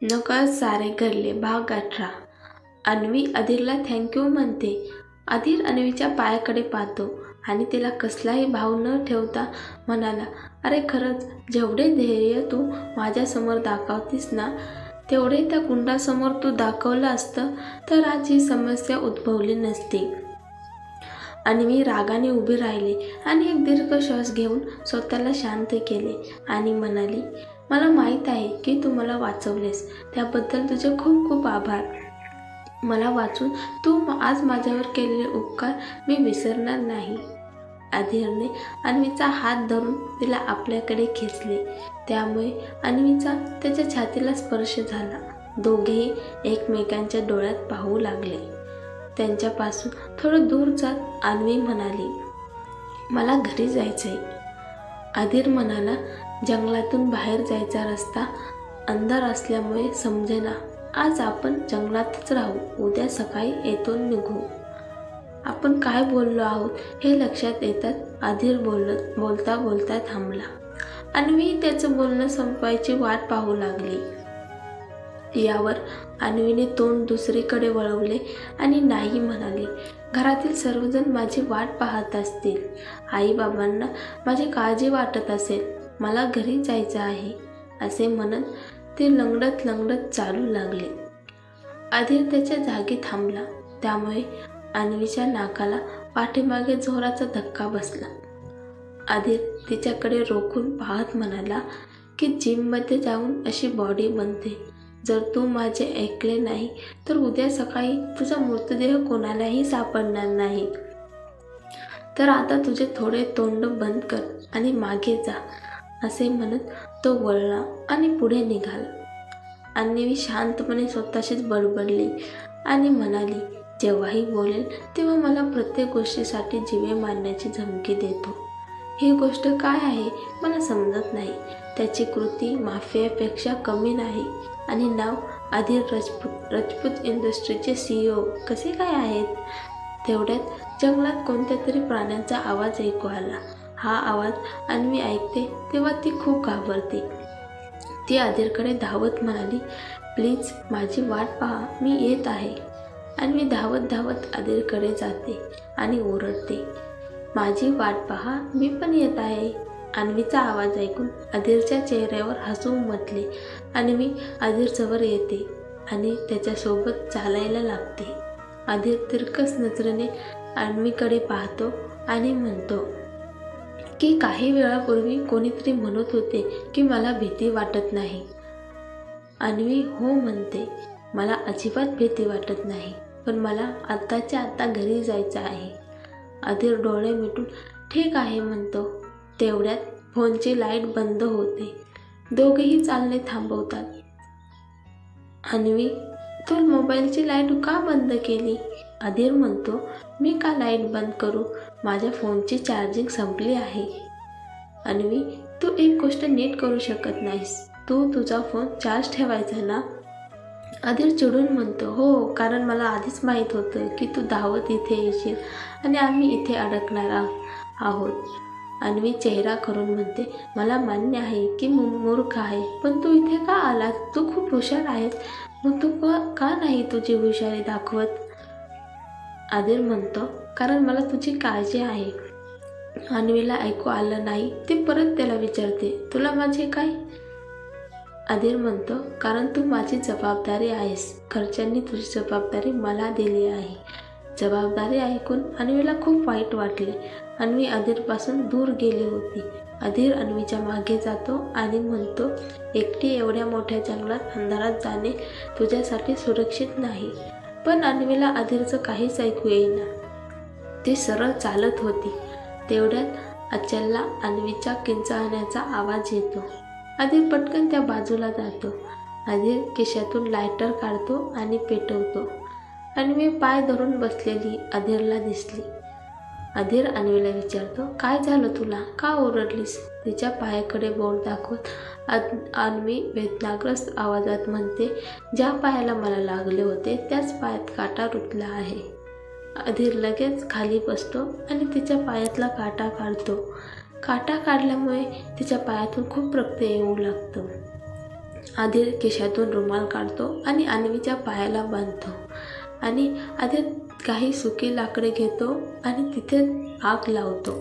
नकळत सारे घडले. भाग 18. अन्वी अधीरला थँक्यू म्हणते. अधीर अन्वीच्या पायाकडे पाहतो आणि तिला कसलाही भाव न ठेवता म्हणाला, अरे खरंच जेवढे धैर्य तू माझ्यासमोर दाखवतीस ना, तेवढे त्या गुंडासमोर तू दाखवलं असतं तर आज ही समस्या उद्भवली नसती. अन्वी रागाने उभी राहिली आणि एक दीर्घ श्वास घेऊन स्वतःला शांत केले आणि म्हणाली, मला माहीत आहे की तू मला वाचवलेस, त्याबद्दल तुझे खूप खूप आभार. मला वाचून तू आज माझ्यावर केलेले उपकार मी विसरणार नाही. अधीरने अन्वीचा हात धरून तिला आपल्याकडे खेचले. त्यामुळे अन्वीचा त्याच्या छातीला स्पर्श झाला. दोघेही एकमेकांच्या डोळ्यात पाहू लागले. त्यांच्यापासून थोडं दूर जात अन्वी म्हणाली, मला घरी जायचंय. अधीर म्हणाला, जंगलातून बाहेर जायचा रस्ता अंधार असल्यामुळे समजेना. आज आपण जंगलातच राहू, उद्या सकाळी येथून निघू. आपण काय बोललो आहोत हे लक्षात येतात अधीर बोलता बोलता थांबला. अन्वी त्याचं बोलणं संपवायची वाट पाहू लागली. यावर अन्वीने तोंड दुसरीकडे वळवले आणि नाही म्हणाली. घरातील सर्वजण माझी वाट पाहत असतील. आई बाबांना माझी काळजी वाटत असेल. मला घरी जायचं आहे असे म्हणत ते लंगडत लंगडत चालू लागले. अधीर त्याच्या जागी थांबला. त्यामुळे अन्वीच्या नाकाला पाठीमागे जोराचा धक्का बसला. अधीर तिच्याकडे रोखून पाहत म्हणाला की जिममध्ये जाऊन अशी बॉडी बनते. जर तू माझे ऐकले नाही तर उद्या सकाळी तुझा मृतदेह कोणालाही सापडणार नाही. तर आता तुझे थोडे तोंड बंद कर आणि मागे जा. असे म्हणत तो वळला आणि पुढे निघाला. अन्वी शांतपणे स्वतःशीच बडबडली आणि म्हणाली, जेव्हाही बोलेल तेव्हा मला प्रत्येक गोष्टीसाठी जीवे मारण्याची धमकी देतो. ही गोष्ट काय आहे मला समजत नाही. त्याची कृती माफियापेक्षा कमी नाही आणि नाव अधीर राजपूत इंडस्ट्रीचे CEO कसे काय आहेत. तेवढ्यात जंगलात कोणत्या तरी प्राण्यांचा आवाज ऐकू आला. हा आवाज अन्वी ऐकते तेव्हा ती खूप घाबरते. ती अधीरकडे धावत म्हणाली, प्लीज माझी वाट पहा, मी येत आहे. अन्वी धावत धावत अधीरकडे जाते आणि ओरडते, माझी वाट पहा, मी पण येत आहे. अन्वीचा आवाज ऐकून अधीरच्या चेहऱ्यावर हसू उमटले. अन्वी अधीरजवळ येते आणि त्याच्यासोबत चालायला लागते. अधीर तिरकस नजरेने अन्वीकडे पाहतो आणि म्हणतो की काही वेळापूर्वी कोणीतरी म्हणत होते की मला भीती वाटत नाही. अन्वी हो म्हणते, मला अजिबात भीती वाटत नाही, पण मला आत्ताच्या आत्ता घरी जायचं आहे. अधीर डोळे मिटून ठीक आहे म्हणतो. तेवढ्यात फोनची लाईट बंद होते. दोघेही चालणे थांबवतात. अन्वी, तू मोबाईलची लाईट का बंद केली? अधीर म्हणतो, मी का लाईट बंद करू? माझ्या फोनची चार्जिंग संपली आहे. अन्वी, तू एक गोष्ट नीट करू शकत नाहीस. तू तुझा फोन चार्ज ठेवायचा ना? अधीर चिडून म्हणतो, हो, कारण मला आधीच माहीत होतं की तू धावत इथे येशील आणि आम्ही इथे अडकणार आहोत. अन्वी चेहरा करून म्हणते, मला मान्य आहे की मूर्ख आहे, पण तू इथे का आलास? तू खूप हुशार आहेस, मग तू का नाही तुझी हुशारी दाखवत? अधीर म्हणतो, कारण मला तुझी काळजी आहे. अन्वीला ऐकू आलं नाही. ती परत त्याला विचारते, तुला माझे काय? अधीर म्हणतो, कारण तू माझी जबाबदारी आहेस. घरच्यांनी तुझी जबाबदारी मला दिली आहे. जबाबदारी ऐकून अन्वीला खूप वाईट वाटले. अन्वी अधीरपासून दूर गेली होती. अधीर अन्वीच्या मागे जातो आणि म्हणतो, एकटी एवढ्या मोठ्या जंगलात अंधारात जाणे तुझ्यासाठी सुरक्षित नाही. पण अन्वीला अधीरचं काहीच ऐकू येईना. ती सरळ चालत होती. तेवढ्यात अचलला अन्वीच्या किंचाळण्याचा आवाज येतो. अधीर पटकन त्या बाजूला जातो. अधीर खिशातून लायटर काढतो आणि पेटवतो. अन्वी पाय धरून बसलेली अधीरला दिसली. अधीर अन्वीला विचारतो, काय झालं तुला? का ओरडलीस? तिच्या पायाकडे बोट दाखवत अन्वी वेदनाग्रस्त आवाजात म्हणते, ज्या पायाला मला लागले होते त्याच पायात काटा रुतला आहे. अधीर लगेच खाली बसतो आणि तिच्या पायातला काटा काढतो. काटा काढल्यामुळे तिच्या पायातून खूप रक्त येऊ लागतं. अधीर खिशातून रुमाल काढतो आणि अन्वीच्या पायाला बांधतो आणि अधीर काही सुकी लाकडे घेतो आणि तिथे आग लावतो.